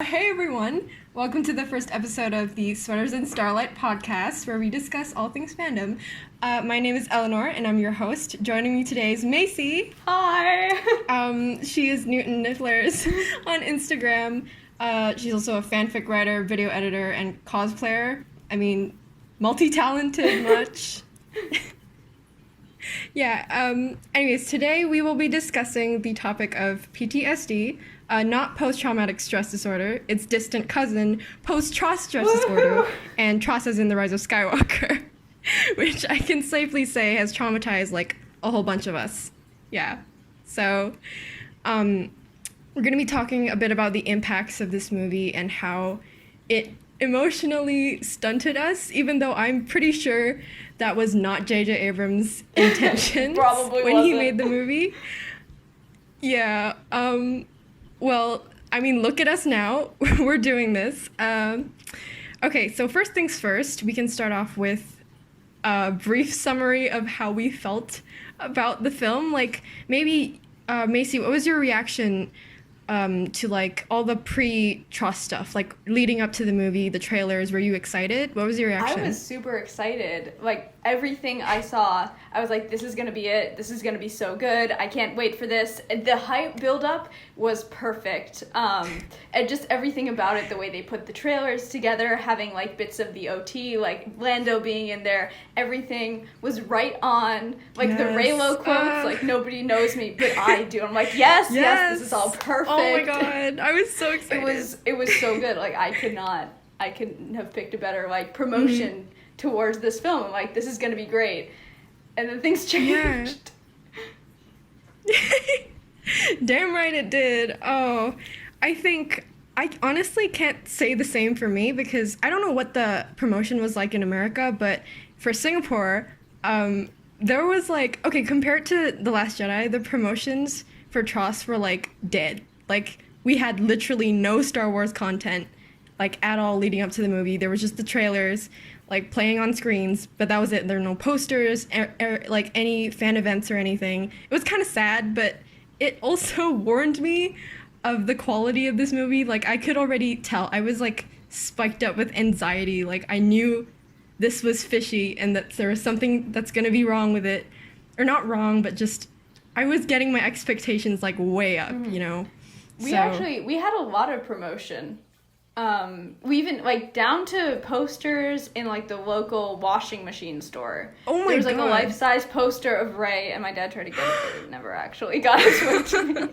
Hey everyone! Welcome to the first episode of the Sweaters and Starlight podcast, where we discuss all things fandom. My name is Eleanor, and I'm your host. Joining me today is Macy. Hi! She is Newton Nifflers on Instagram. She's also a fanfic writer, video editor, and cosplayer. I mean, multi-talented much. Anyways, today we will be discussing the topic of PTSD, not post-traumatic stress disorder, its distant cousin, post-Tros stress disorder, and Tros as in the Rise of Skywalker, which I can safely say has traumatized, like, a whole bunch of us. Yeah. So, we're going to be talking a bit about the impacts of this movie and how it emotionally stunted us, even though I'm pretty sure that was not J.J. Abrams' intentions when he made the movie. Yeah, well, I mean, look at us now. We're doing this. Okay, so first things first, we can start off with a brief summary of how we felt about the film. Like, maybe, Macy, what was your reaction to, like, all the pre-Tros stuff, like, leading up to the movie, the trailers? Were you excited? What was your reaction? I was super excited. Like, everything I saw, I was like, this is gonna be it. This is gonna be so good. I can't wait for this. The hype build-up was perfect. And just everything about it, the way they put the trailers together, having, like, bits of the OT, like, Lando being in there, everything was right on. Like, the Raylo quotes, like, nobody knows me, but I do. I'm like, yes, this is all perfect. Oh my god, I was so excited. It was so good. Like, I couldn't have picked a better, like, promotion towards this film. I'm like, this is gonna be great. And then things changed. Yeah. Damn right it did. Oh, I honestly can't say the same for me because I don't know what the promotion was like in America, but for Singapore, there was like, okay, compared to The Last Jedi, the promotions for Tros were like dead. Like, we had literally no Star Wars content, like, at all leading up to the movie. There was just the trailers, like, playing on screens, but that was it. There were no posters, like, any fan events or anything. It was kind of sad, but it also warned me of the quality of this movie. Like, I could already tell. I was, like, spiked up with anxiety. Like, I knew this was fishy and that there was something that's gonna be wrong with it. Or not wrong, but just, I was getting my expectations, like, way up, you know? We had a lot of promotion. We even, like, down to posters in, like, the local washing machine store. Oh my god. There was, like, a life-size poster of Rey, and my dad tried to get it, but it never actually got its way to me.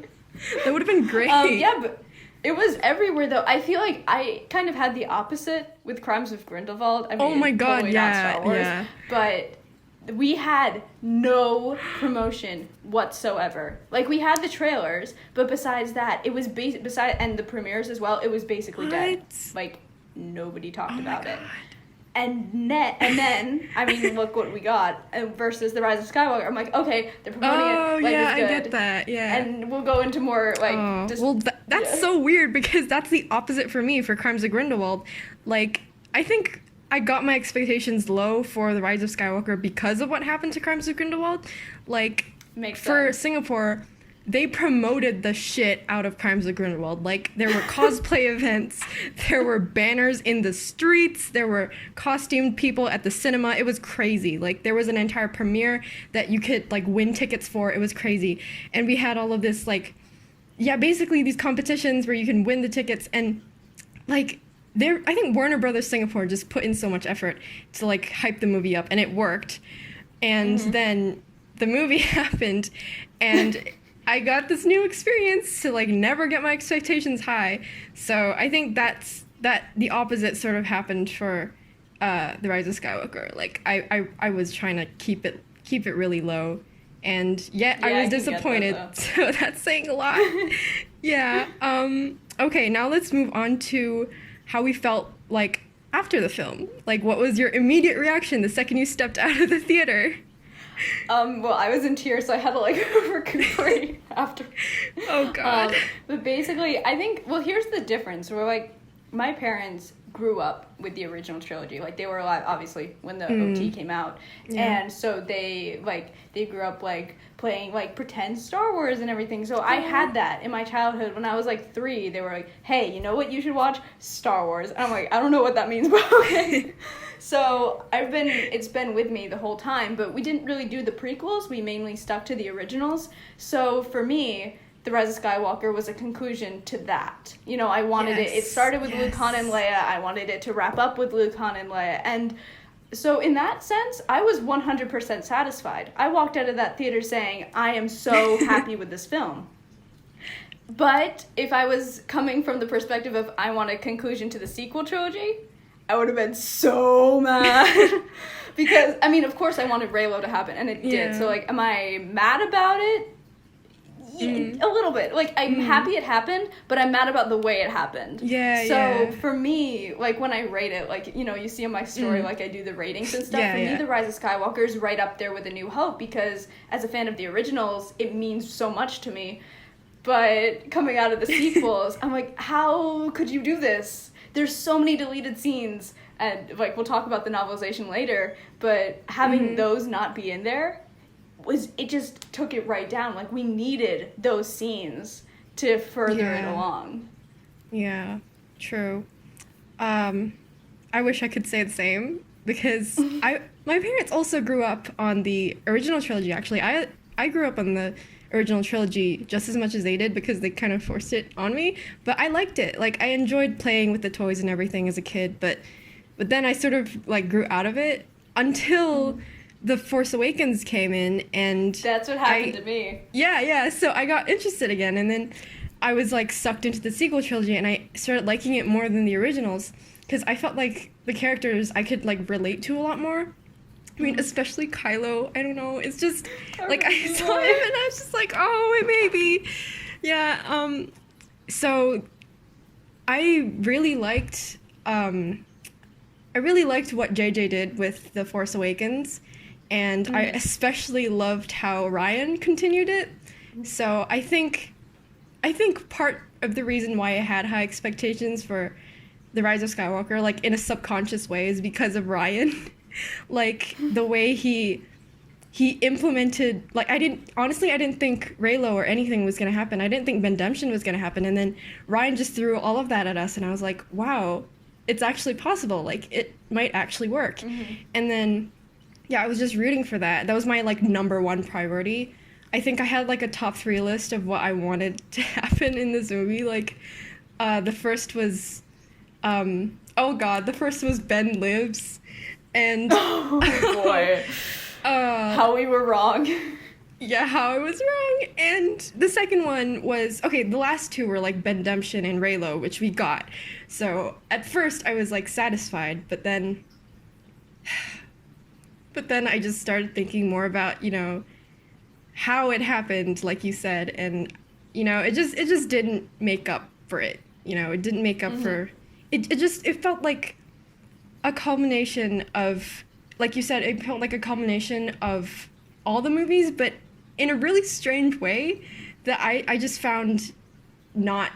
That would have been great. Yeah, but it was everywhere, though. I feel like I kind of had the opposite with Crimes of Grindelwald. I mean, oh my god, totally yeah, not Star Wars, yeah. But we had no promotion whatsoever. Like, we had the trailers, but besides that, it was and the premieres as well, it was basically dead. Like, nobody talked about it. And then, I mean, look what we got versus The Rise of Skywalker. I'm like, okay, they're promoting it. Like, yeah, it's good. I get that, yeah. And we'll go into more, like, that's so weird because that's the opposite for me for Crimes of Grindelwald. Like, I think I got my expectations low for The Rise of Skywalker because of what happened to Crimes of Grindelwald. Like, for Singapore, they promoted the shit out of Crimes of Grindelwald. Like, there were cosplay events, there were banners in the streets, there were costumed people at the cinema. It was crazy. Like, there was an entire premiere that you could, like, win tickets for. It was crazy. And we had all of this, like, yeah, basically these competitions where you can win the tickets. And, like, I think Warner Brothers Singapore just put in so much effort to, like, hype the movie up, and it worked. And then the movie happened, and I got this new experience to, like, never get my expectations high. So I think that the opposite sort of happened for The Rise of Skywalker. Like, I was trying to keep it really low, and yet I was disappointed. So that's saying a lot. Yeah. Okay, now let's move on to how we felt, like, after the film. Like, what was your immediate reaction the second you stepped out of the theater? Well, I was in tears, so I had to, like, recuperate after. Oh, God. But basically, I think, well, here's the difference. We're, like, my parents grew up with the original trilogy. Like, they were alive, obviously, when the OT came out. Yeah. And so they grew up, like, playing, like, pretend Star Wars and everything. So I had that in my childhood. When I was, like, 3, they were like, hey, you know what you should watch? Star Wars. And I'm like, I don't know what that means, but okay. So it's been with me the whole time. But we didn't really do the prequels. We mainly stuck to the originals. So for me, The Rise of Skywalker was a conclusion to that. You know, I wanted it started with Luke, Han, and Leia. I wanted it to wrap up with Luke, Han, and Leia. And so in that sense, I was 100% satisfied. I walked out of that theater saying, I am so happy with this film. But if I was coming from the perspective of I want a conclusion to the sequel trilogy, I would have been so mad. Because, I mean, of course I wanted Reylo to happen, and it did. So, like, am I mad about it? A little bit. Like, I'm happy it happened, but I'm mad about the way it happened. So for me, like, when I rate it, like, you know, you see in my story, like, I do the ratings and stuff. For me, The Rise of Skywalker is right up there with A New Hope, because as a fan of the originals, it means so much to me. But coming out of the sequels, I'm like, how could you do this? There's so many deleted scenes, and, like, we'll talk about the novelization later, but having those not be in there, it just took it right down. Like, we needed those scenes to further it along. Yeah, true. I wish I could say the same, because my parents also grew up on the original trilogy. Actually, I grew up on the original trilogy just as much as they did, because they kind of forced it on me. But I liked it. Like, I enjoyed playing with the toys and everything as a kid, but then I sort of, like, grew out of it until The Force Awakens came in, and that's what happened to me. Yeah, so I got interested again, and then I was, like, sucked into the sequel trilogy, and I started liking it more than the originals, because I felt like the characters I could, like, relate to a lot more. I mean, especially Kylo. I don't know, it's just, like, I saw him, and I was just like, oh, my baby. Yeah, so I really liked what JJ did with The Force Awakens. And I especially loved how Ryan continued it. So I think part of the reason why I had high expectations for The Rise of Skywalker, like, in a subconscious way, is because of Ryan. Like, the way he implemented, like, I didn't think Reylo or anything was going to happen. I didn't think Bendemption was going to happen. And then Ryan just threw all of that at us, and I was like, wow, it's actually possible. Like, it might actually work. And then, yeah, I was just rooting for that. That was my, like, number one priority. I think I had, like, a top 3 list of what I wanted to happen in this movie. Like, the first was, the first was Ben lives. And, oh, boy. How we were wrong. Yeah, how I was wrong. And the second one was, okay, the last 2 were, like, Bendemption and Reylo, which we got. So, at first, I was, like, satisfied, but then I just started thinking more about, you know, how it happened, like you said, and, you know, it just didn't make up for it. You know, it didn't make up for it felt like a culmination of, like you said, it felt like a culmination of all the movies, but in a really strange way that I just found not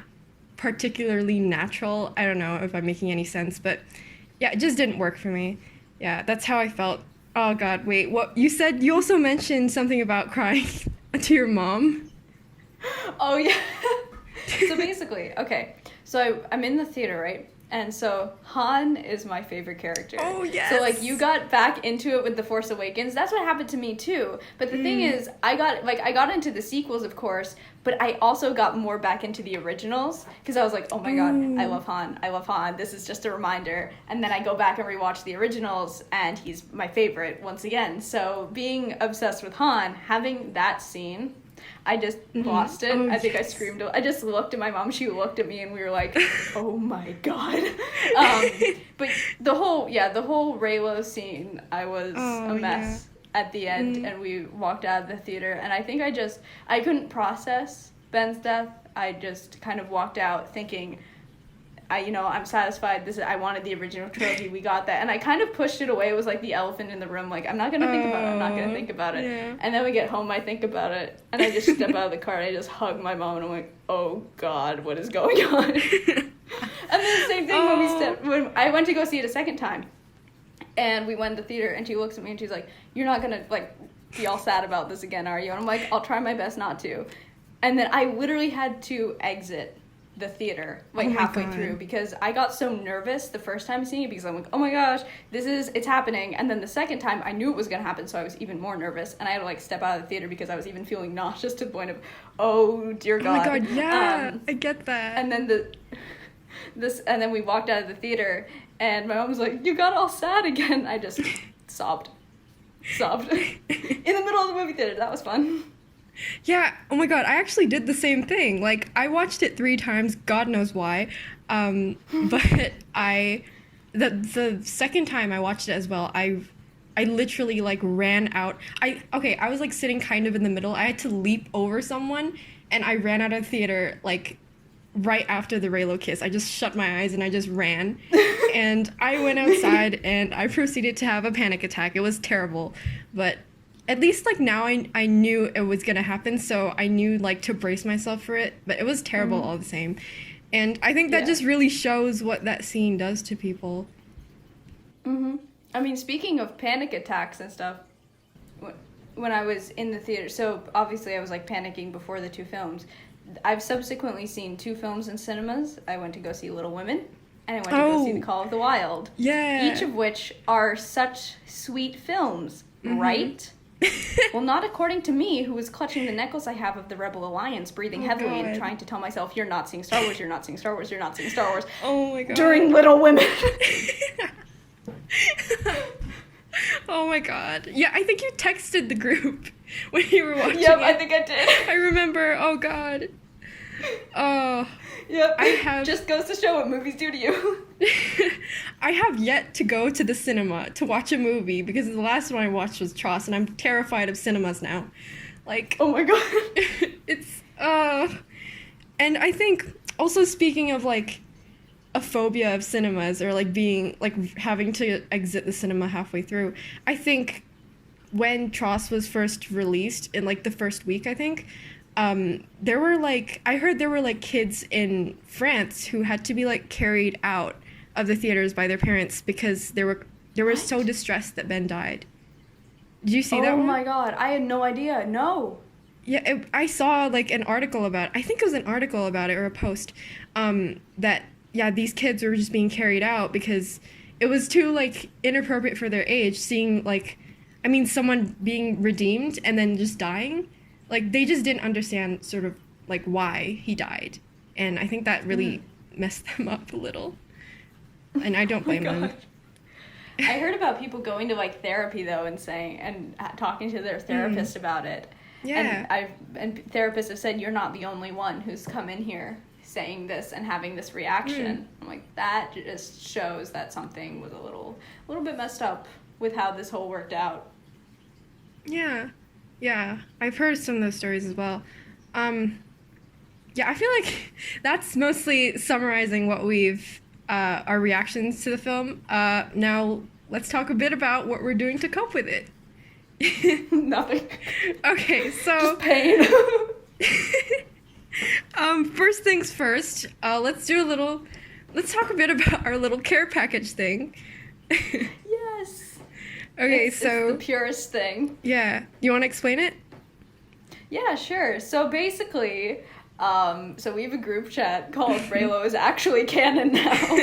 particularly natural. I don't know if I'm making any sense, but yeah, it just didn't work for me. Yeah, that's how I felt. Oh God, wait, what you said? You also mentioned something about crying to your mom. Oh yeah. So basically, okay, so I'm in the theater, right? And so Han is my favorite character. Oh, yes. So, like, you got back into it with The Force Awakens. That's what happened to me, too. But the thing is, I got into the sequels, of course, but I also got more back into the originals, because I was like, oh my God, I love Han. This is just a reminder. And then I go back and rewatch the originals, and he's my favorite once again. So being obsessed with Han, having that scene, I just lost it. I think I screamed. I just looked at my mom. She looked at me, and we were like, "Oh my God!" But the whole Reylo scene, I was a mess at the end, and we walked out of the theater. And I think I couldn't process Ben's death. I just kind of walked out thinking, I'm satisfied. I wanted the original trilogy. We got that. And I kind of pushed it away. It was like the elephant in the room. Like, I'm not going to think about it. I'm not going to think about it. Yeah. And then we get home, I think about it. And I just step out of the car and I just hug my mom. And I'm like, oh, God, what is going on? And then the same thing I went to go see it a second time, and we went to the theater, and she looks at me and she's like, "You're not gonna like be all sad about this again, are you?" And I'm like, "I'll try my best not to." And then I literally had to exit the theater like halfway through because I got so nervous the first time seeing it because I'm like, oh my gosh, it's happening. And then the second time I knew it was gonna happen, so I was even more nervous, and I had to like step out of the theater because I was even feeling nauseous to the point of, oh dear God. Oh my God, yeah, I get that. And then and then we walked out of the theater, and my mom was like, "You got all sad again." I just sobbed in the middle of the movie theater. That was fun. Yeah, oh my God, I actually did the same thing. Like, I watched it 3 times, God knows why. But the second time I watched it as well, I literally, like, ran out. I was, like, sitting kind of in the middle. I had to leap over someone, and I ran out of the theater, like, right after the Raylo kiss. I just shut my eyes and I just ran. And I went outside, and I proceeded to have a panic attack. It was terrible, but at least, like, now I knew it was gonna happen, so I knew, like, to brace myself for it, but it was terrible all the same. And I think that just really shows what that scene does to people. I mean, speaking of panic attacks and stuff, when I was in the theater, so obviously I was, like, panicking before the 2 films. I've subsequently seen 2 films in cinemas. I went to go see Little Women, and I went to go see The Call of the Wild. Yeah. Each of which are such sweet films, right? Well, not according to me, who was clutching the necklace I have of the Rebel Alliance, breathing heavily and trying to tell myself, "You're not seeing Star Wars, you're not seeing Star Wars, you're not seeing Star Wars." Oh my God. During Little Women. Oh my God. Yeah, I think you texted the group when you were watching Yep, it. I think I did. I remember. Oh God. Oh. Yep. Just goes to show what movies do to you. I have yet to go to the cinema to watch a movie because the last one I watched was Tros, and I'm terrified of cinemas now. Like, oh my God. It's and I think also, speaking of like a phobia of cinemas, or like being like having to exit the cinema halfway through, I think when Tros was first released in like the first week, I think there were like, I heard there were like kids in France who had to be like carried out of the theaters by their parents because they were so distressed that Ben died. Did you see that one? Oh my God, I had no idea. No. Yeah, I saw like an article about, I think it was an article about it or a post, that yeah, these kids were just being carried out because it was too like inappropriate for their age, seeing like, I mean, someone being redeemed and then just dying. Like, they just didn't understand sort of like why he died. And I think that really messed them up a little. And I don't blame them. I heard about people going to like therapy though and saying and talking to their therapist about it. Yeah. And therapists have said, you're not the only one who's come in here saying this and having this reaction. I'm like, that just shows that something was a little bit messed up with how this whole worked out. Yeah, I've heard some of those stories as well. Yeah, I feel like that's mostly summarizing what we've our reactions to the film. Now let's talk a bit about what we're doing to cope with it. Nothing. Okay, so just pain. First things first, let's talk a bit about our little care package thing. Yes. Okay, it's so the purest thing. Yeah, you want to explain it? Yeah, sure. So basically, so we have a group chat called Raylo is Actually Canon now,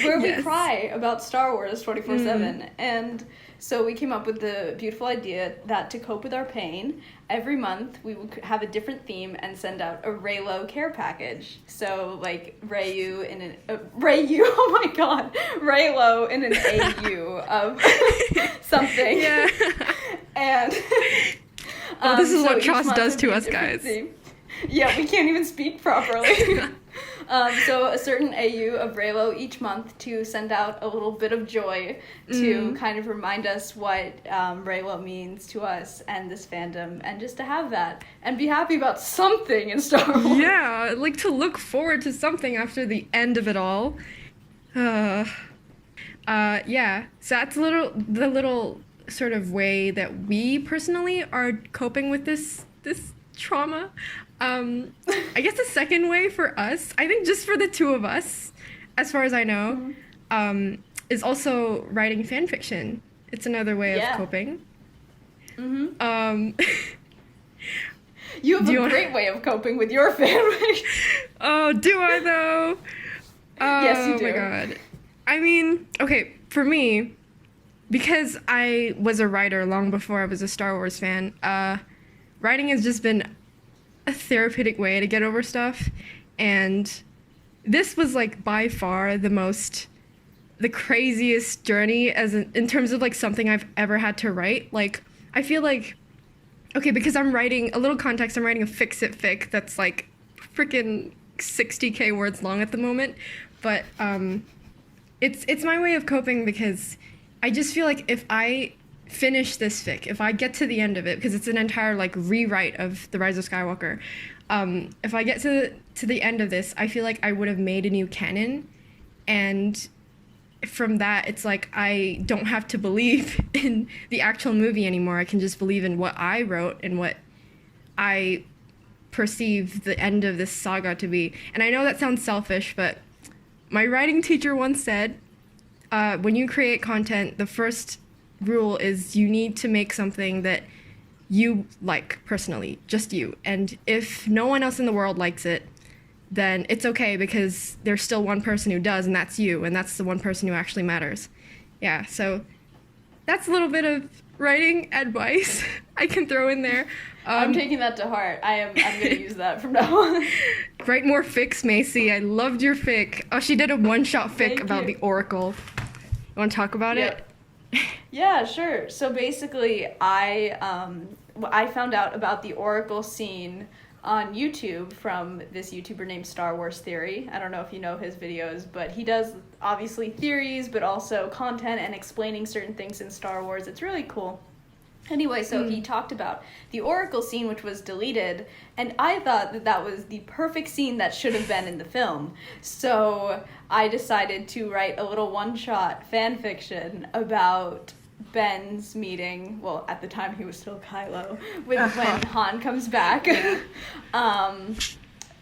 where we cry about Star Wars 24/7. And so we came up with the beautiful idea that to cope with our pain, every month we would have a different theme and send out a Raylo care package. So like Rayu in an Rayu, oh my God, Raylo in an AU of something. Yeah. And this is so what each Tros month does would to be a us, different guys. theme. Yeah, we can't even speak properly. So a certain AU of Raylo each month to send out a little bit of joy to kind of remind us what Raylo means to us and this fandom, and just to have that and be happy about something in Star Wars. Yeah, like to look forward to something after the end of it all. Yeah, so that's the little sort of way that we personally are coping with this trauma. I guess the second way for us, I think just for the two of us, as far as I know, is also writing fan fiction. It's another way of Yeah. coping. Mm-hmm. Um, You have Do you a wanna- great way of coping with your fanfic. oh, do I though? Yes, you do. Oh my god. I mean, okay, for me, because I was a writer long before I was a Star Wars fan, writing has just been a therapeutic way to get over stuff. And this was like by far the craziest journey in terms of like something I've ever had to write. Like, I feel like, okay, because I'm writing, a little context, I'm writing a fix-it fic that's like freaking 60K words long at the moment. But it's my way of coping because I just feel like if I finish this fic, if I get to the end of it, because it's an entire like rewrite of The Rise of Skywalker, if I get to the end of this, I feel like I would have made a new canon, and from that, it's like I don't have to believe in the actual movie anymore. I can just believe in what I wrote and what I perceive the end of this saga to be. And I know that sounds selfish, but my writing teacher once said, when you create content, the first rule is you need to make something that you like personally, just you. And if no one else in the world likes it, then it's okay because there's still one person who does, and that's you, and that's the one person who actually matters. Yeah, so that's a little bit of writing advice I can throw in there. I'm taking that to heart. I'm going to use that from now on. Write more fics, Macy. I loved your fic. Oh, she did a one-shot fic Thank about you. the Oracle. You want to talk about it? Yeah, sure. So basically, I found out about the Oracle scene on YouTube from this YouTuber named Star Wars Theory. I don't know if you know his videos, but he does obviously theories, but also content and explaining certain things in Star Wars. It's really cool. Anyway, so he talked about the Oracle scene, which was deleted, and I thought that that was the perfect scene that should have been in the film. So I decided to write a little one-shot fan fiction about Ben's meeting, well, at the time he was still Kylo, with when Han comes back.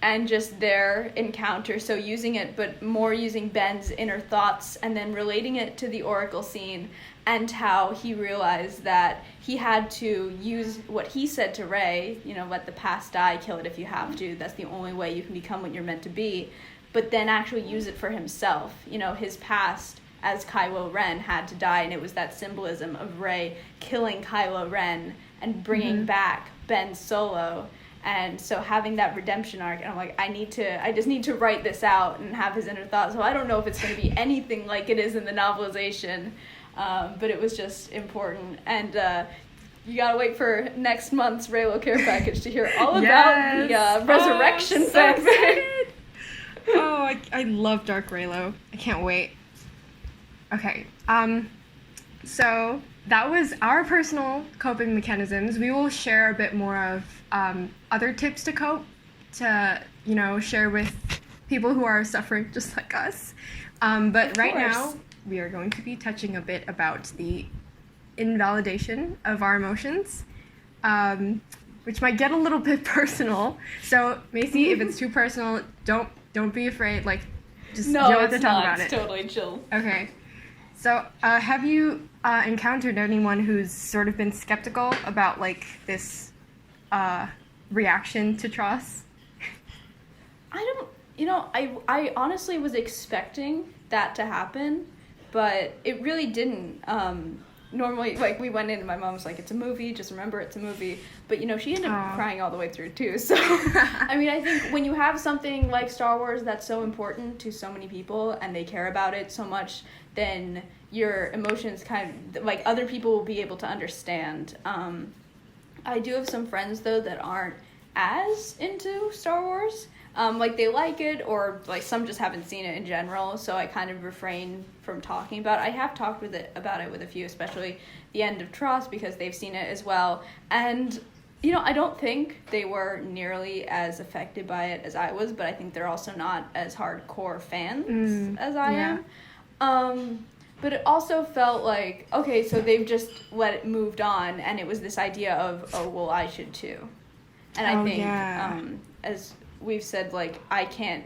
And just their encounter, so using it, but more using Ben's inner thoughts and then relating it to the Oracle scene and how he realized that he had to use what he said to Rey, you know, let the past die, kill it if you have to, that's the only way you can become what you're meant to be, but then actually use it for himself. You know, his past as Kylo Ren had to die, and it was that symbolism of Rey killing Kylo Ren and bringing back Ben Solo. And so having that redemption arc, and I'm like, I just need to write this out and have his inner thoughts. So I don't know if it's going to be anything like it is in the novelization, but it was just important. And you gotta wait for next month's Reylo Care Package to hear all about the Resurrection fanfic. Oh, I love Dark Reylo. I can't wait. Okay, so that was our personal coping mechanisms. We will share a bit more of other tips to cope, to, you know, share with people who are suffering just like us. But right now, we are going to be touching a bit about the invalidation of our emotions, which might get a little bit personal. So, Macy, if it's too personal, don't be afraid. Like, just No, you don't have to it's talk not. about It's it. totally chill. Okay. So, have you encountered anyone who's sort of been skeptical about, like, this reaction to Tross? I honestly was expecting that to happen, but it really didn't. Normally, like, we went in and my mom was like, it's a movie, just remember it's a movie. But, you know, she ended up crying all the way through, too. So, I mean, I think when you have something like Star Wars that's so important to so many people and they care about it so much, then your emotions kind of, like, other people will be able to understand. I do have some friends, though, that aren't as into Star Wars. Like, they like it, or, like, some just haven't seen it in general, so I kind of refrain from talking about it. I have talked about it with a few, especially the end of Tross, because they've seen it as well, and, you know, I don't think they were nearly as affected by it as I was, but I think they're also not as hardcore fans as I am. But it also felt like, okay, so they've just moved on, and it was this idea of, oh, well, I should too. And I think, we've said, like,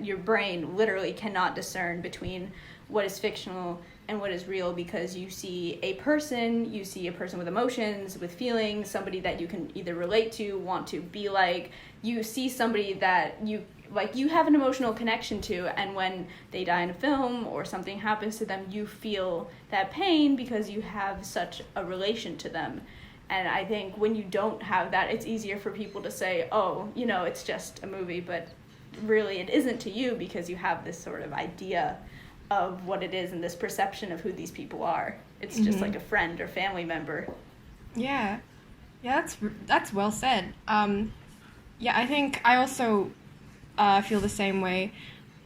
your brain literally cannot discern between what is fictional and what is real, because you see a person with emotions, with feelings, somebody that you can either relate to, want to be like. You see somebody that you have an emotional connection to, and when they die in a film or something happens to them, you feel that pain because you have such a relation to them. And I think when you don't have that, it's easier for people to say, oh, it's just a movie, but really it isn't to you, because you have this sort of idea of what it is and this perception of who these people are. It's just like a friend or family member. Yeah, that's well said. I think I also feel the same way.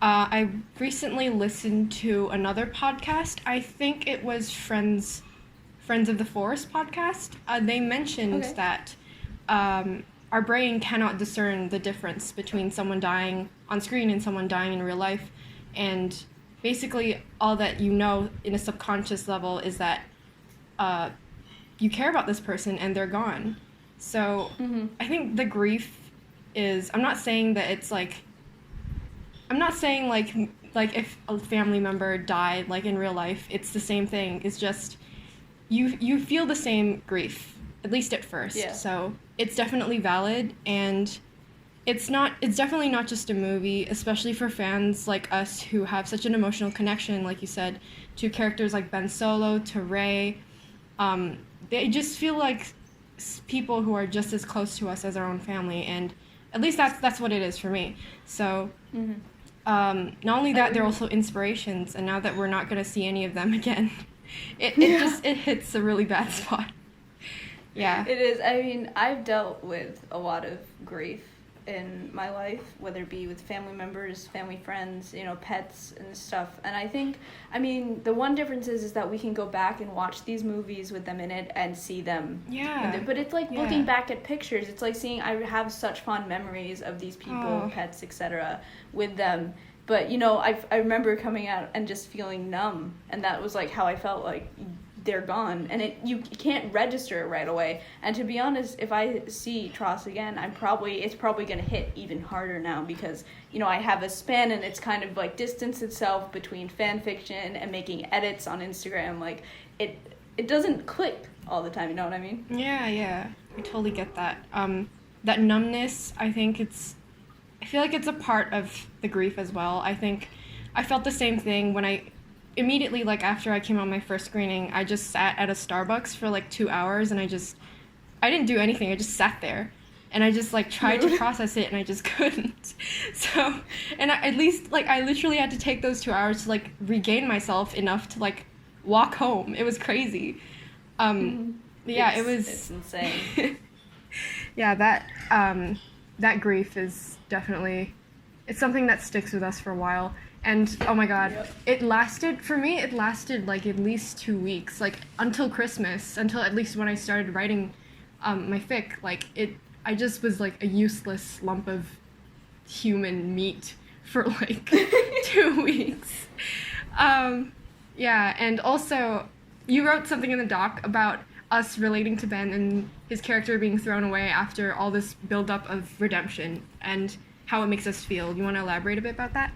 I recently listened to another podcast. I think it was Friends of the Forest podcast. They mentioned that our brain cannot discern the difference between someone dying on screen and someone dying in real life, and basically all that in a subconscious level is that you care about this person and they're gone. So I think the grief is, I'm not saying like if a family member died like in real life, it's the same thing. It's just you feel the same grief, at least at first. Yeah. So it's definitely valid, and it's definitely not just a movie, especially for fans like us who have such an emotional connection, like you said, to characters like Ben Solo, to Rey. They just feel like people who are just as close to us as our own family, and at least that's what it is for me. So not only that, they're also inspirations, and now that we're not going to see any of them again, it hits a really bad spot. Yeah. It is. I mean, I've dealt with a lot of grief in my life, whether it be with family members, family friends, pets and stuff. And I think, the one difference is that we can go back and watch these movies with them in it and see them. Yeah. But it's like looking back at pictures. It's like seeing, I have such fond memories of these people, pets, etc. with them. But, I remember coming out and just feeling numb. And that was like how I felt, like they're gone, and you can't register it right away. And to be honest, if I see Tros again, it's probably going to hit even harder now, because I have a span, and it's kind of like distanced itself between fan fiction and making edits on Instagram. Like it doesn't click all the time, you know what I mean? Yeah, I totally get that. That numbness, I feel like it's a part of the grief as well. I think I felt the same thing when immediately, like, after I came on my first screening, I just sat at a Starbucks for, like, 2 hours, and I didn't do anything. I just sat there, and I just, like, tried to process it, and I just couldn't. So, and I literally had to take those 2 hours to, like, regain myself enough to, like, walk home. It was crazy. It's insane. Yeah, that grief is definitely, it's something that sticks with us for a while. And oh my god, it lasted like at least 2 weeks, like until Christmas, until at least when I started writing my fic. Like I just was like a useless lump of human meat for like 2 weeks. And also you wrote something in the doc about us relating to Ben and his character being thrown away after all this buildup of redemption and how it makes us feel. You want to elaborate a bit about that?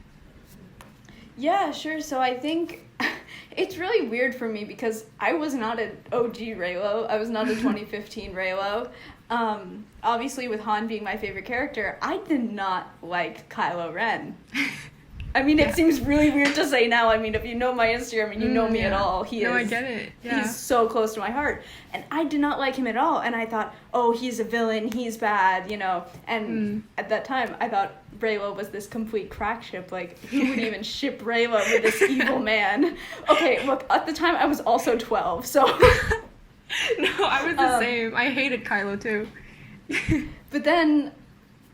Yeah, sure. So I think it's really weird for me, because I was not an OG Reylo. I was not a 2015 Reylo. Obviously, with Han being my favorite character, I did not like Kylo Ren. It seems really weird to say now. If you know my Instagram and you know me at all, I get it. Yeah. He's so close to my heart. And I did not like him at all. And I thought, oh, he's a villain, he's bad, And at that time, I thought Reylo was this complete crack ship. Like, who would even ship Reylo with this evil man? Okay, look, at the time, I was also 12, so... No, I was the same. I hated Kylo, too. But then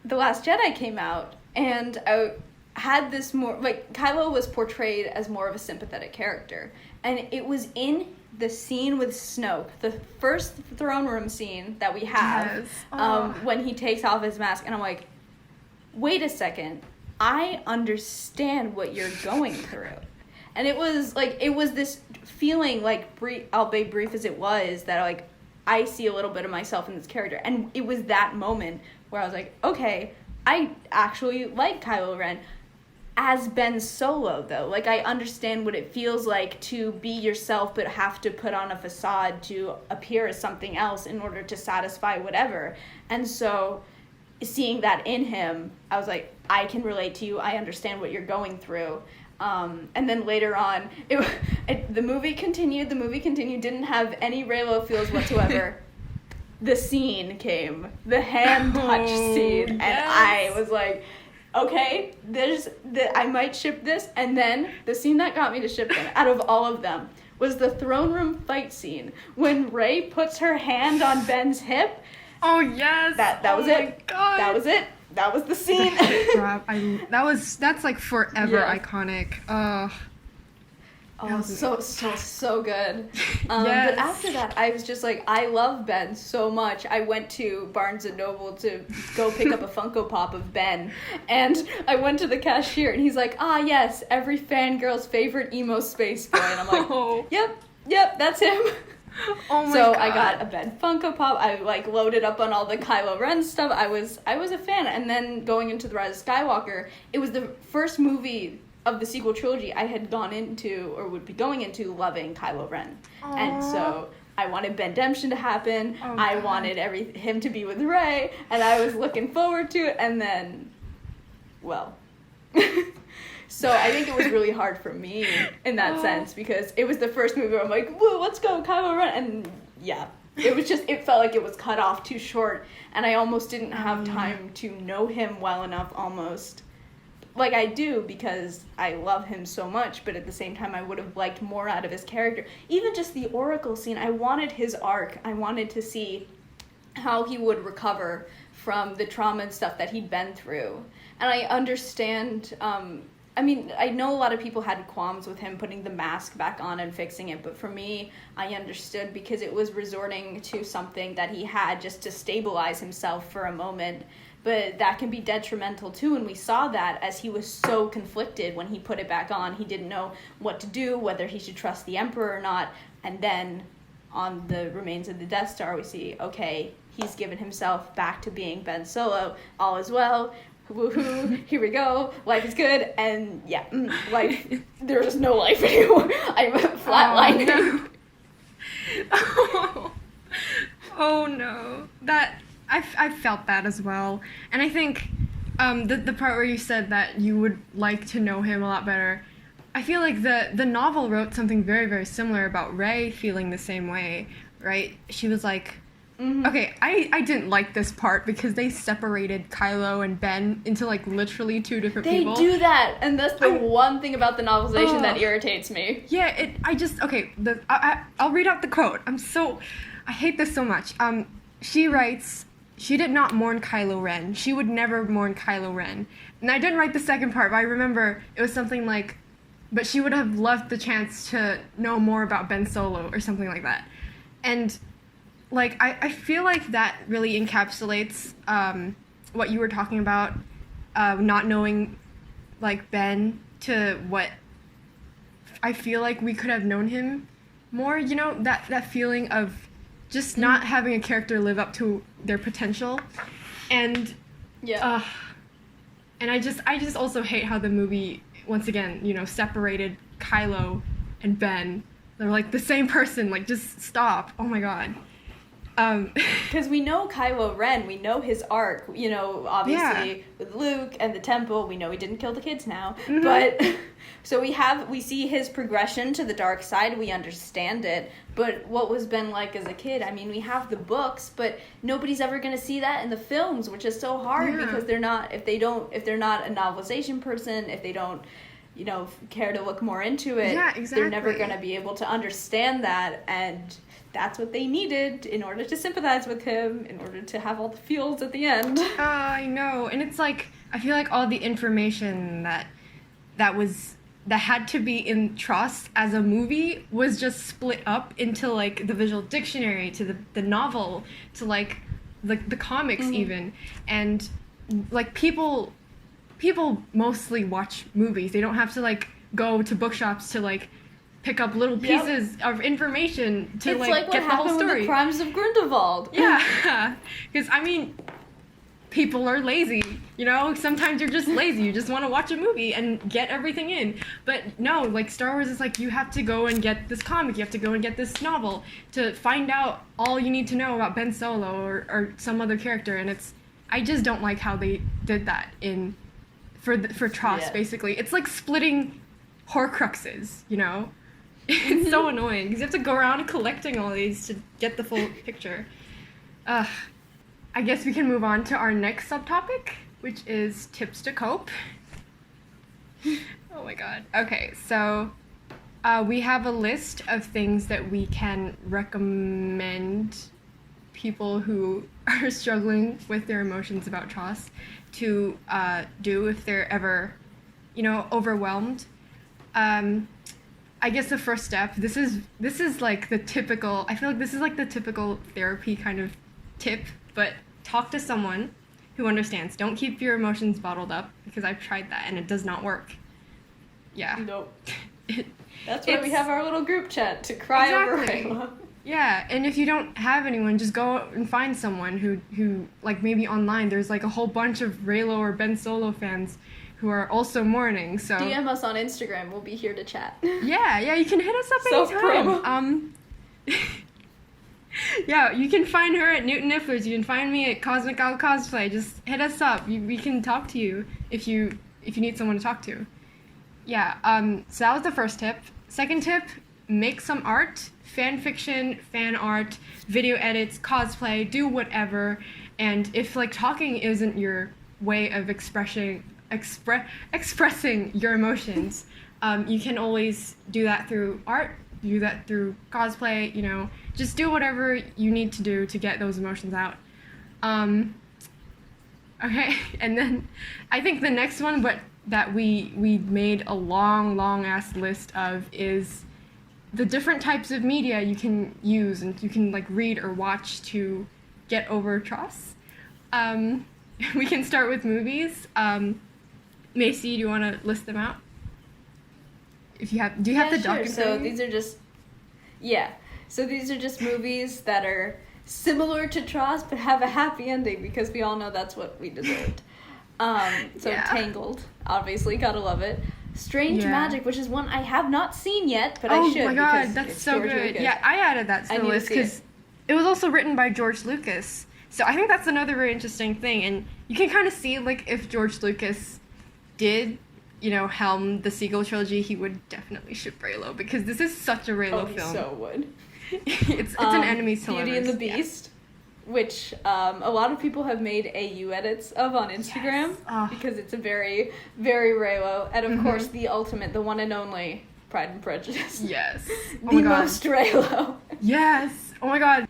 The Last Jedi came out, and I had this more... Like, Kylo was portrayed as more of a sympathetic character. And it was in the scene with Snoke, the first throne room scene that we have, when he takes off his mask, and I'm like, wait a second, I understand what you're going through. And it was this feeling, like, albeit brief as it was, that, like, I see a little bit of myself in this character. And it was that moment where I was like, okay, I actually like Kylo Ren. As Ben Solo, though, like, I understand what it feels like to be yourself but have to put on a facade to appear as something else in order to satisfy whatever. And so seeing that in him, I was like, I can relate to you. I understand what you're going through. And then later on, the movie continued, didn't have any Reylo feels whatsoever. The scene came, the hand touch scene, and I was like, okay, I might ship this. And then the scene that got me to ship them, out of all of them, was the throne room fight scene when Rey puts her hand on Ben's hip. Oh yes, that was it. God. That was it. That was the scene. That's like forever iconic. Oh, so good. Yes. But after that, I was just like, I love Ben so much. I went to Barnes & Noble to go pick up a Funko Pop of Ben. And I went to the cashier, and he's like, yes, every fangirl's favorite emo space boy. And I'm like, yep, that's him. Oh my God. I got a Ben Funko Pop. I like loaded up on all the Kylo Ren stuff. I was a fan. And then going into The Rise of Skywalker, it was the first movie of the sequel trilogy I had gone into, or would be going into, loving Kylo Ren. Aww. And so I wanted Ben-demption to happen. Oh, I wanted him to be with Rey, and I was looking forward to it. And then, well, so I think it was really hard for me in that sense, because it was the first movie where I'm like, whoa, let's go, Kylo Ren. And yeah, it felt like it was cut off too short, and I almost didn't have time to know him well enough almost. Like, I do, because I love him so much, but at the same time, I would have liked more out of his character. Even just the Oracle scene, I wanted his arc. I wanted to see how he would recover from the trauma and stuff that he'd been through. And I understand, I know a lot of people had qualms with him putting the mask back on and fixing it, but for me, I understood, because it was resorting to something that he had just to stabilize himself for a moment. But that can be detrimental too, and we saw that as he was so conflicted when he put it back on. He didn't know what to do, whether he should trust the Emperor or not. And then on the remains of the Death Star, we see, okay, he's given himself back to being Ben Solo. All is well. Woohoo, here we go. Life is good. And yeah, there's no life anymore. I'm flatlining. Oh no. I felt that as well. And I think the part where you said that you would like to know him a lot better, I feel like the novel wrote something very, very similar about Rey feeling the same way, right? She was like, okay, I didn't like this part because they separated Kylo and Ben into like literally two different people. They do that, and that's the one thing about the novelization that irritates me. Yeah, I'll read out the quote. I hate this so much. She writes, she did not mourn Kylo Ren. She would never mourn Kylo Ren. And I didn't write the second part, but I remember it was something like, but she would have loved the chance to know more about Ben Solo or something like that. And like, I feel like that really encapsulates what you were talking about, not knowing like Ben to what I feel like we could have known him more, you know, that feeling of just not having a character live up to their potential. And and I just also hate how the movie, once again, you know, separated Kylo and Ben. They're like the same person, like just stop. Oh my god. Because we know Kylo Ren, we know his arc, you know, obviously with Luke and the temple, we know he didn't kill the kids now, but so we see his progression to the dark side, we understand it, but what was Ben like as a kid? I mean, we have the books, but nobody's ever going to see that in the films, which is so hard because they're not, if they're not a novelization person, if they don't, you know, care to look more into it, they're never going to be able to understand that, and that's what they needed in order to sympathize with him, in order to have all the feels at the end. I know. And it's like, I feel like all the information that had to be in TROS as a movie was just split up into like the visual dictionary, to the novel, to like the comics even. And like people mostly watch movies. They don't have to like go to bookshops to like pick up little pieces of information to like get the whole story. It's like what happened with the Crimes of Grindelwald. Yeah, because I mean, people are lazy. You know, sometimes you're just lazy. You just want to watch a movie and get everything in. But no, like Star Wars is like you have to go and get this comic, you have to go and get this novel to find out all you need to know about Ben Solo or some other character. And I just don't like how they did that for Tross, basically. It's like splitting Horcruxes, you know? It's so annoying because you have to go around collecting all these to get the full picture. I guess we can move on to our next subtopic, which is tips to cope. Oh my god. Okay, so we have a list of things that we can recommend people who are struggling with their emotions about Tross to do if they're ever, overwhelmed. I guess the first step, this is like the typical, I feel like this is like the typical therapy kind of tip, but talk to someone who understands. Don't keep your emotions bottled up, because I've tried that and it does not work. Yeah. Nope. That's why we have our little group chat to cry over Raylo. Yeah, and if you don't have anyone, just go and find someone who like maybe online there's like a whole bunch of Raylo or Ben Solo fans who are also mourning. So DM us on Instagram. We'll be here to chat. Yeah, you can hit us up anytime. Yeah, you can find her at Newton Nifflers. You can find me at Cosmic Owl Cosplay. Just hit us up. We can talk to you if you need someone to talk to. Yeah. So that was the first tip. Second tip: make some art, fan fiction, fan art, video edits, cosplay. Do whatever. And if like talking isn't your way of expressing your emotions, you can always do that through art. Do that through cosplay. Just do whatever you need to do to get those emotions out. Okay, and then I think the next one, but that we made a long ass list of, is the different types of media you can use and you can like read or watch to get over Tross. We can start with movies. Macy, do you want to list them out? Do you have the document? So these are just movies that are similar to Tross but have a happy ending, because we all know that's what we deserved. Tangled, obviously, gotta love it. Strange Magic, which is one I have not seen yet, but I should. Oh my god, that's so good. Yeah, I added that to the list because it was also written by George Lucas. So I think that's another very interesting thing, and you can kind of see like if George Lucas did, helm the sequel trilogy, he would definitely ship Raylo, because this is such a Raylo film. He so would. It's an enemies to lovers. Beauty and the Beast, which a lot of people have made AU edits of on Instagram, because it's a very, very Raylo, and of course the ultimate, the one and only Pride and Prejudice. Yes. The most Raylo. Yes. Oh my god.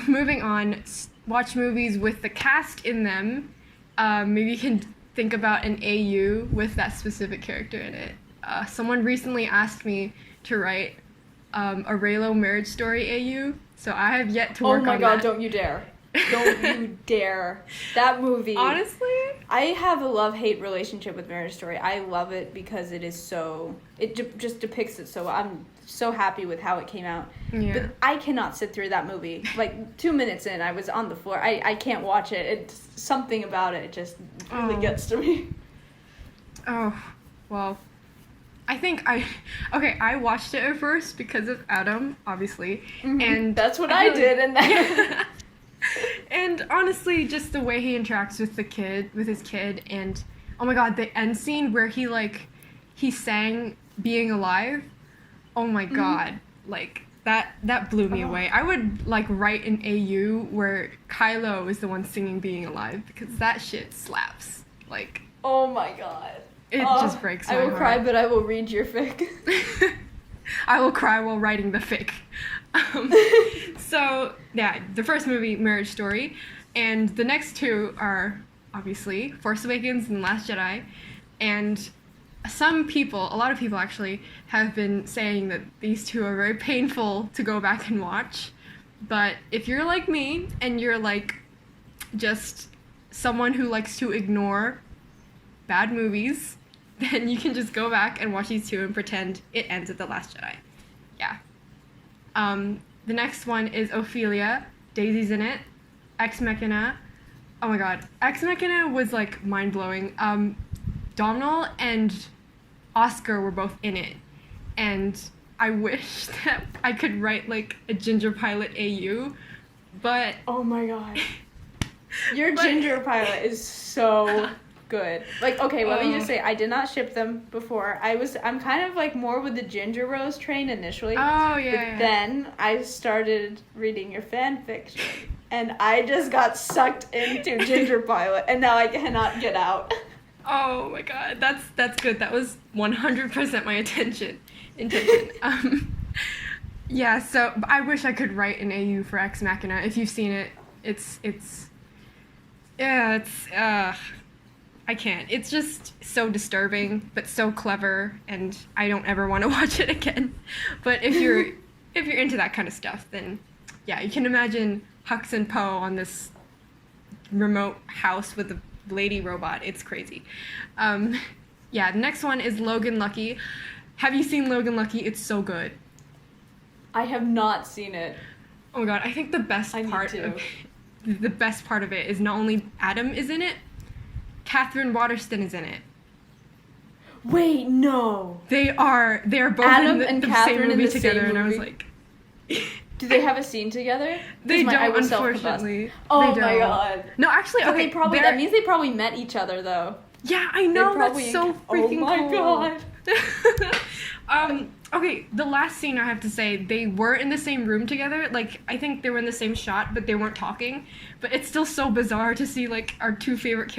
Moving on, watch movies with the cast in them. Maybe you can think about an AU with that specific character in it. Someone recently asked me to write a Raylo Marriage Story AU, so I have yet to work on that. Oh my god, don't you dare. Don't you dare. That movie. Honestly? I have a love-hate relationship with Marriage Story. I love it because it is so... It just depicts it so... I'm so happy with how it came out. Yeah. But I cannot sit through that movie. Like, 2 minutes in, I was on the floor. I can't watch it. It's something about it just really gets to me. Oh, well... I think I watched it at first because of Adam, obviously, and that's what I did, and then and honestly, just the way he interacts with his kid, and oh my god, the end scene where he sang "Being Alive," oh my god, like that blew me away. I would like write an AU where Kylo is the one singing "Being Alive," because that shit slaps. Like, oh my god. It just breaks my heart. I will cry, but I will read your fic. I will cry while writing the fic. So, yeah, the first movie, Marriage Story, and the next two are, obviously, Force Awakens and The Last Jedi, and a lot of people actually, have been saying that these two are very painful to go back and watch, but if you're like me, and you're like, just someone who likes to ignore bad movies, then you can just go back and watch these two and pretend it ends at The Last Jedi. Yeah. The next one is Ophelia, Daisy's in it, Ex Machina, Oh my god. Ex Machina was like mind blowing. Domhnall and Oscar were both in it. And I wish that I could write like a Ginger Pilot AU, but Oh my god. Your Ginger Pilot is so good. Like, okay, let me just say, I did not ship them before. I'm kind of like more with the Ginger Rose train initially. Oh, yeah. But then I started reading your fan fiction. And I just got sucked into Ginger Pilot, and now I cannot get out. Oh my god, that's good. That was 100% my intention. Yeah, so I wish I could write an AU for Ex Machina. If you've seen it, it's I can't. It's just so disturbing, but so clever, and I don't ever want to watch it again. But if you're into that kind of stuff, then yeah, you can imagine Hux and Poe on this remote house with a lady robot. It's crazy. Yeah, the next one is Logan Lucky. Have you seen Logan Lucky? It's so good. I have not seen it. Oh my god, I think the best part of it is not only Adam is in it, Catherine Waterston is in it. Wait, no. They are both Adam in and the Catherine same in movie the together, same and I was movie? like, Do they have a scene together? they I don't, was self-possessed. unfortunately. Oh They my don't. god. No, actually, So okay, that means they probably met each other though. yeah, I know, probably that's so freaking Oh my cool. god. Okay, the last scene I have to say, they were in the same room together. Like, I think they were in the same shot, but they weren't talking. But it's still so bizarre to see like our two favorite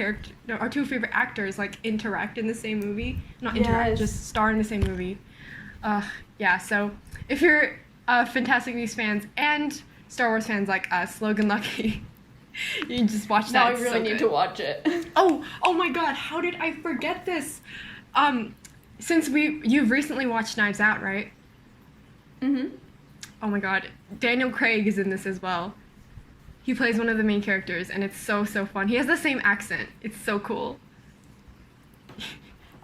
actors like interact in the same movie. Not interact, Yes. just star in the same movie. Yeah. So if you're Fantastic Beasts fans and Star Wars fans like us, Logan Lucky, you can just watch that. Now I It's really so need good. to watch it. Oh my god, how did I forget this? Since you've recently watched Knives Out, right? Mhm. Oh my god, Daniel Craig is in this as well. He plays one of the main characters, and it's so fun. He has the same accent. It's so cool.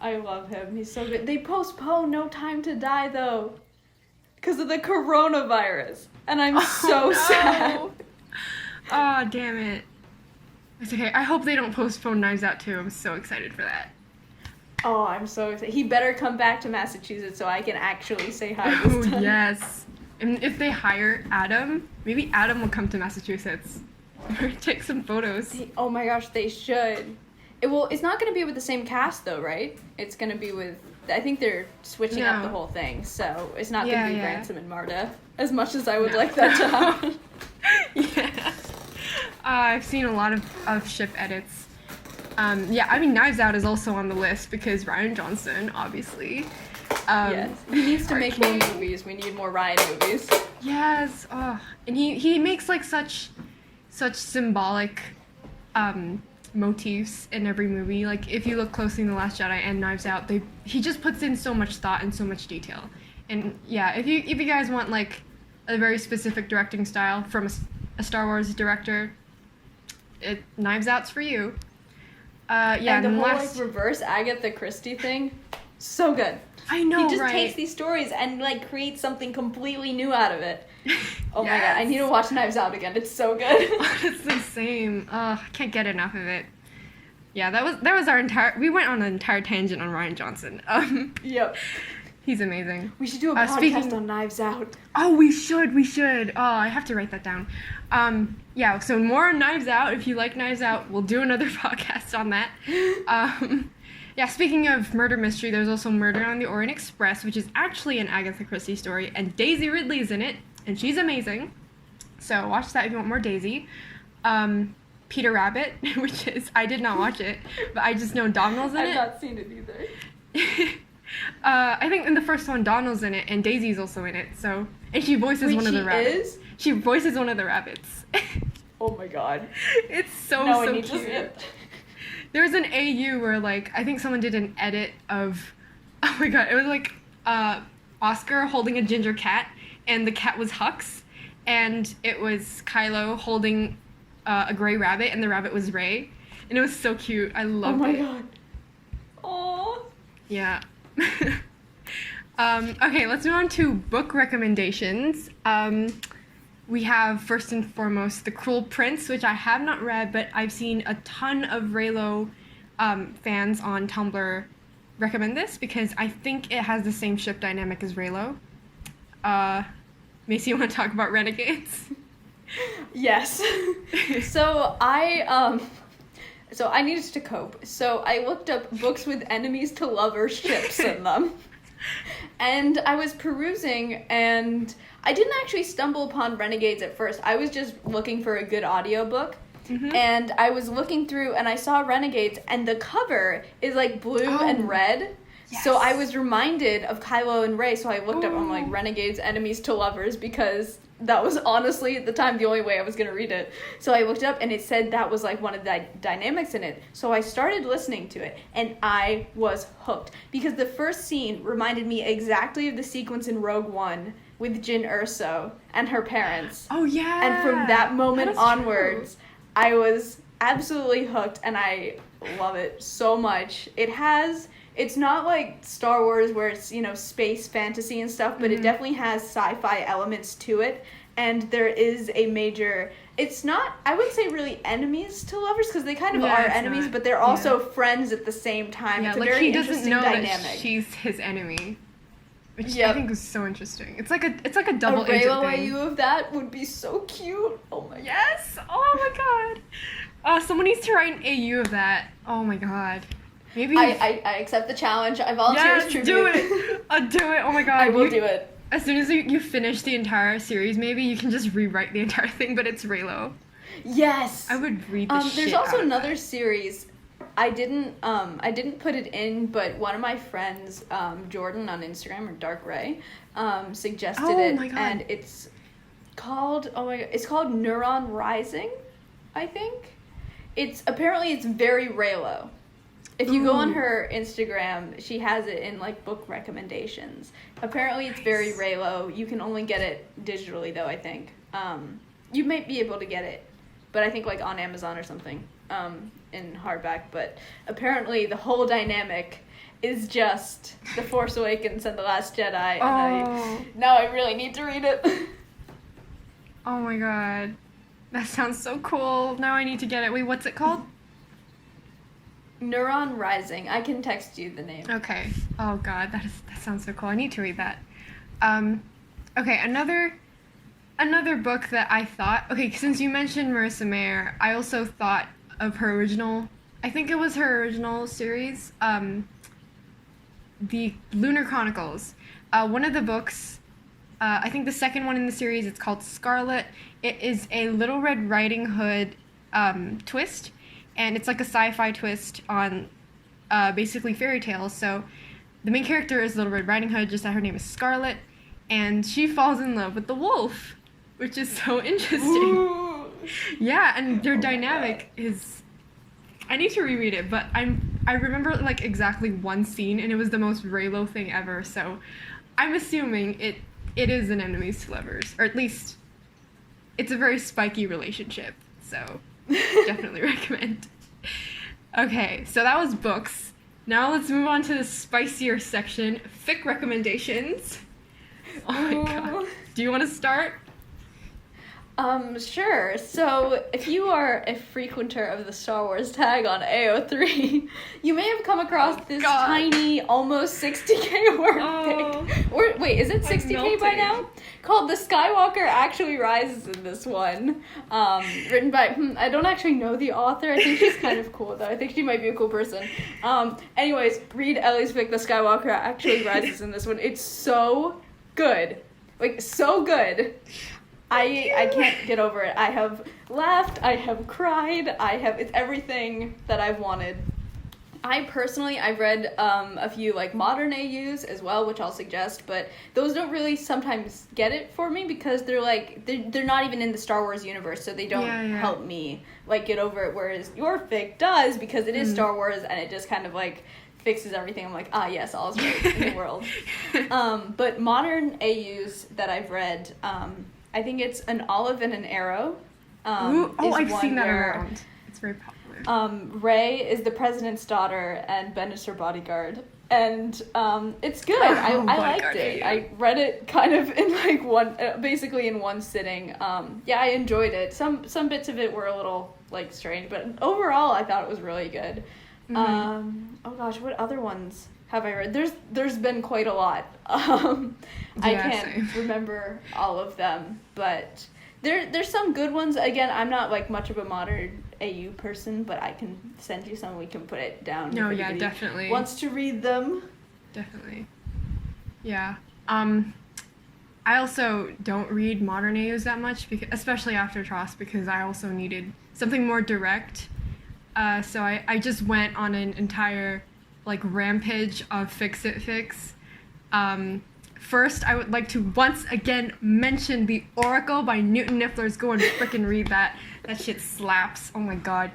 I love him. He's so good. They postponed No Time to Die though, because of the coronavirus, and I'm so sad. Oh, damn it. It's okay. I hope they don't postpone Knives Out too. I'm so excited for that. Oh, I'm so excited. He better come back to Massachusetts so I can actually say hi Oh, this time. yes. And if they hire Adam, maybe Adam will come to Massachusetts. Take some photos. Oh my gosh, they should. It's not going to be with the same cast though, right? It's going to be with. I think they're switching up No. the whole thing, so it's not Yeah, going to be yeah. Ransom and Marta. As much as I would No. like that to happen. Yeah. I've seen a lot of ship edits. Yeah, I mean, Knives Out is also on the list because Ryan Johnson, obviously. Yes, he needs to our make more king. movies. We need more Ryan movies. Yes. Oh, and he makes like such symbolic motifs in every movie. Like if you look closely in The Last Jedi and Knives Out, he just puts in so much thought and so much detail. And yeah, if you guys want like a very specific directing style from a Star Wars director, Knives Out's for you. Yeah, and the whole last, like reverse Agatha Christie thing, so good. I know, He just right? takes these stories and like creates something completely new out of it. Oh my god, Yes. I need to watch Knives Out again. It's so good. Honestly, same. I can't get enough of it. Yeah, that was our entire. We went on an entire tangent on Ryan Johnson. Yep. He's amazing. We should do a podcast speaking- on Knives Out. Oh, we should. Oh, I have to write that down. Yeah, so more on Knives Out. If you like Knives Out, we'll do another podcast on that. Yeah, speaking of murder mystery, there's also Murder on the Orient Express, which is actually an Agatha Christie story, and Daisy Ridley's in it, and she's amazing. So watch that if you want more Daisy. Peter Rabbit, which is, I did not watch it, but I just know Domhnall's in I've it. not seen it either. I think in the first one, Donald's in it, and Daisy's also in it. So, and she voices Wait, one of the she rabbits. is? She voices one of the rabbits. Oh my god. It's so No, I so need to cute. see it. There was an AU where like I think someone did an edit of, oh my god, it was like Oscar holding a ginger cat, and the cat was Hux, and it was Kylo holding a gray rabbit, and the rabbit was Rey, and it was so cute. I loved it. Oh my god. Aww. Yeah. Okay, let's move on to book recommendations. we have first and foremost The Cruel Prince, which I have not read, but I've seen a ton of Reylo fans on Tumblr recommend this because I think it has the same ship dynamic as Reylo. Macy, you want to talk about Renegades? Yes. So I needed to cope. So I looked up books with enemies to lovers ships in them. And I was perusing, and I didn't actually stumble upon Renegades at first. I was just looking for a good audiobook. Mm-hmm. And I was looking through, and I saw Renegades, and the cover is like blue and red. Yes. So I was reminded of Kylo and Rey, so I looked up on like Renegades, enemies to lovers, because that was honestly at the time the only way I was going to read it. So I looked up, and it said that was like one of the dynamics in it. So I started listening to it, and I was hooked, because the first scene reminded me exactly of the sequence in Rogue One with Jyn Erso and her parents. Oh yeah. And from that moment onwards, true. I was absolutely hooked, and I love it so much. It's not like Star Wars where it's, you know, space fantasy and stuff, but it definitely has sci-fi elements to it. And there is a major, it's not, I wouldn't say really enemies to lovers, because they kind of are enemies, but they're also friends at the same time. It's a very interesting dynamic. That she's his enemy, which I think is so interesting. It's like a double agent Reylo thing. AU of that would be so cute. Oh my god. Yes! Oh my god. Someone needs to write an AU of that. Oh my god. Maybe I accept the challenge. I volunteer as tribute. Do it. I'll do it. Oh my god. I will do it. As soon as you finish the entire series, maybe you can just rewrite the entire thing, but it's Reylo. Yes. I would read the shit There's also out of another that. Series. I didn't put it in, but one of my friends, Jordan on Instagram, or Dark Ray, suggested it, my god. and it's called Neuron Rising, I think. It's very Reylo. If you go on her Instagram, she has it in like book recommendations. Apparently it's very Reylo. You can only get it digitally though, I think. You might be able to get it, but I think like on Amazon or something, in hardback. But apparently the whole dynamic is just The Force Awakens and The Last Jedi, and now I really need to read it. Oh my god. That sounds so cool. Now I need to get it. Wait, what's it called? Neuron Rising. I can text you the name. Okay. Oh god, that sounds so cool. I need to read that. Okay, another book that I thought, since you mentioned Marissa Mayer, I also thought of her original, I think it was her original series, the Lunar Chronicles. One of the books, I think the second one in the series, it's called Scarlet. It is a Little Red Riding Hood twist. And it's like a sci-fi twist on basically fairy tales. So the main character is Little Red Riding Hood, just that her name is Scarlet. And she falls in love with the wolf, which is so interesting. Ooh. Yeah, and their dynamic is... I need to reread it, but I remember like exactly one scene, and it was the most Reylo thing ever. So I'm assuming it is an enemies to lovers. Or at least it's a very spiky relationship. So... definitely recommend. Okay, so that was books. Now let's move on to the spicier section, fic recommendations. Oh my god. Do you want to start? Sure. So, if you are a frequenter of the Star Wars tag on AO3, you may have come across this tiny, almost 60k word fic. Or, wait, is it 60k by now? Called The Skywalker Actually Rises in this one. Written by, I don't actually know the author. I think she's kind of cool, though. I think she might be a cool person. Anyways, read Ellie's fic, The Skywalker Actually Rises in this one. It's so good. Like, so good. I can't get over it. I have laughed, I have cried, it's everything that I've wanted. I've read a few like modern AUs as well, which I'll suggest, but those don't really sometimes get it for me because they're not even in the Star Wars universe, so they don't help me like get over it, whereas your fic does because it is Star Wars and it just kind of like fixes everything. I'm like, yes, all's right in the world. But modern AUs that I've read, I think it's An Olive and an Arrow. I've seen that around. It's very popular. Rey is the president's daughter, and Ben is her bodyguard. and it's good. I liked it. I read it kind of in like basically in one sitting. Yeah, I enjoyed it. Some bits of it were a little like strange, but overall I thought it was really good. Oh gosh, what other ones have I read? There's been quite a lot. I can't remember all of them, but there's some good ones. Again, I'm not like much of a modern AU person, but I can send you some. We can put it down. No, yeah, definitely. Wants to read them? Definitely. Yeah. I also don't read modern AUs that much, because, especially after Tros, because I also needed something more direct. So I just went on an entire like rampage of Fix It Fix. First, I would like to once again mention The Oracle by Newton Nifflers. Go and frickin' read that. That shit slaps. Oh my god.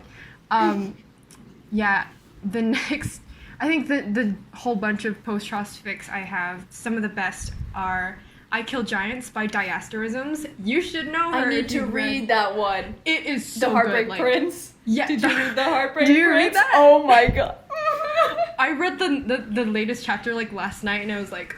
Yeah, the next, I think the whole bunch of Post-Tros fics I have, some of the best are I Kill Giants by Diasterisms. You should know her. I need to read that one. It is so The Heartbreak good. Prince. Yeah. Did you read The Heartbreak Prince? Did you read that? Oh my god. I read the latest chapter like last night, and I was like,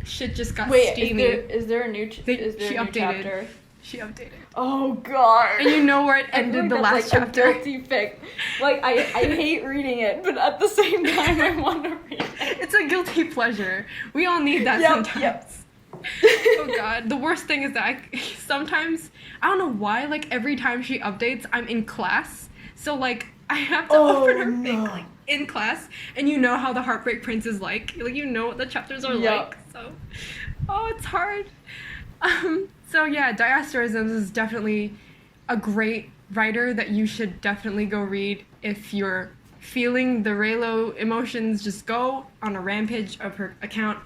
shit just got Wait, steamy. is there a new chapter? She updated. Oh god. And you know where it ended the last like chapter? A guilty fic. Like I hate reading it, but at the same time I want to read it. It's a guilty pleasure. We all need that sometimes. Yep. Oh god. The worst thing is that sometimes, I don't know why, like every time she updates, I'm in class. So like I have to open her fic like in class, and you know how the Heartbreak Prince is like you know what the chapters are like. So it's hard. So yeah, Diasterisms is definitely a great writer that you should definitely go read if you're feeling the Raylo emotions. Just go on a rampage of her account.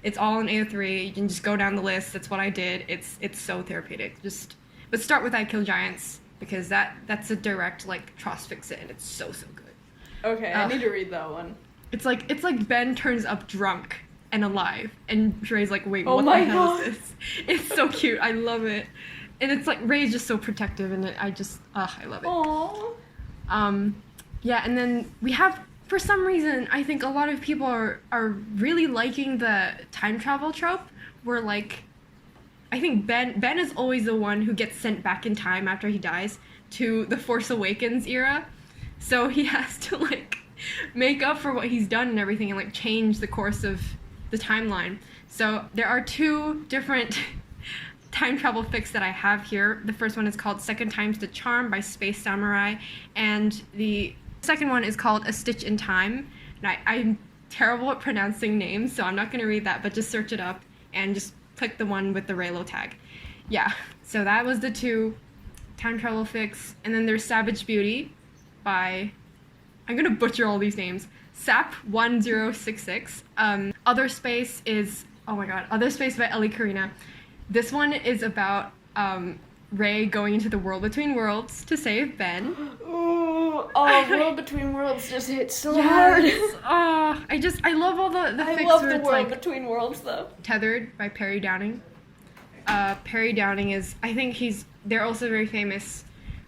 It's all in AO3. You can just go down the list. That's what I did. It's so therapeutic. But start with I Kill Giants, because that's a direct like Tros fix it, and it's so good. Okay, I need to read that one. It's like Ben turns up drunk and alive, and Ray's like, wait, what the hell is this? It's so cute. I love it. And it's like Ray's just so protective, and I love it. Aww. Yeah, and then we have, for some reason, I think a lot of people are really liking the time travel trope, where like, I think Ben is always the one who gets sent back in time after he dies to the Force Awakens era, so he has to like make up for what he's done and everything, and like change the course of the timeline. So there are two different time travel fics that I have here. The first one is called Second Time's the Charm by Space Samurai, and the second one is called A Stitch in Time. And I'm terrible at pronouncing names, so I'm not going to read that, but just search it up and just click the one with the Raylo tag. Yeah, so that was the two time travel fics. And then there's Savage Beauty by, I'm going to butcher all these names, Sap1066. Other Space is, oh my god, Other Space by Ellie Karina. This one is about Ray going into the World Between Worlds to save Ben. Ooh, World Between Worlds just hit so hard. I love all the fics. I love where the it's World like Between Worlds though. Tethered by Perry Downing. Perry Downing is, I think they're also very famous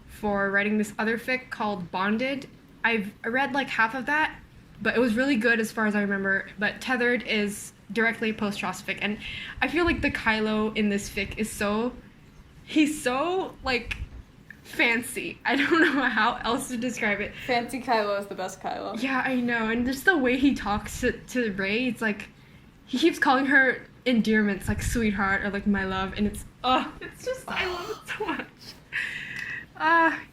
for writing this other fic called Bonded. I read like half of that, but it was really good as far as I remember. But Tethered is directly a Post-Tros fic, and I feel like the Kylo in this fic is he's so like fancy. I don't know how else to describe it. Fancy Kylo is the best Kylo. Yeah, I know, and just the way he talks to Rey, it's like he keeps calling her endearments like sweetheart or like my love, and it's just I love it so much.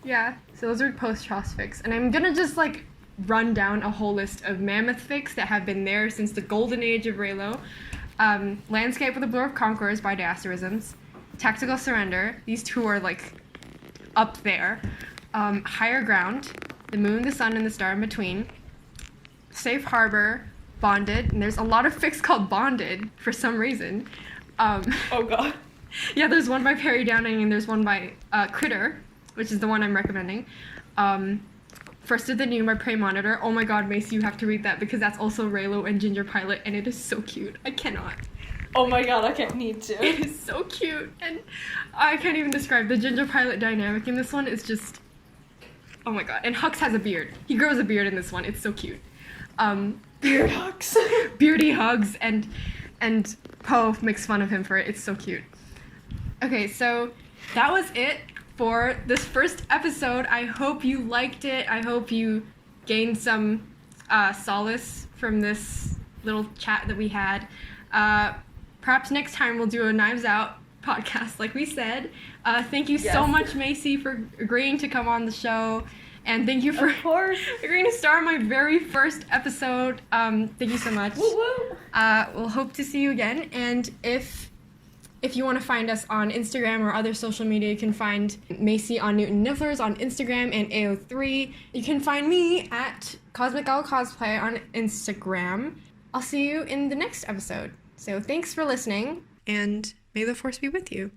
Yeah, so those are Post-Tros fics, and I'm gonna just like run down a whole list of mammoth fics that have been there since the golden age of Raylo. Landscape with the Blur of Conquerors by Diasterisms. Tactical Surrender. These two are like up there. Higher Ground. The Moon, the Sun, and the Star in Between. Safe Harbor. Bonded. And there's a lot of fics called Bonded for some reason. Oh god. Yeah, there's one by Perry Downing, and there's one by Critter, which is the one I'm recommending. First of the New by Prey Monitor. Oh my god, Mace, you have to read that, because that's also Raylo and Ginger Pilot, and it is so cute. I cannot. Oh my god, I can't need to. It is so cute, and I can't even describe the Ginger Pilot dynamic in this one. Is just, oh my god. And Hux has a beard. He grows a beard in this one. It's so cute. Beard hugs. Beardy hugs, and Poe makes fun of him for it. It's so cute. Okay, so that was it for this first episode. I hope you liked it. I hope you gained some solace from this little chat that we had. Perhaps next time we'll do a Knives Out podcast, like we said. Thank you so much, Macy, for agreeing to come on the show. And thank you for agreeing to star in my very first episode. Thank you so much. Woo-woo. We'll hope to see you again. And if you want to find us on Instagram or other social media, you can find Macy on Newton Nifflers on Instagram and AO3. You can find me at Cosmic Owl Cosplay on Instagram. I'll see you in the next episode. So thanks for listening, and may the Force be with you.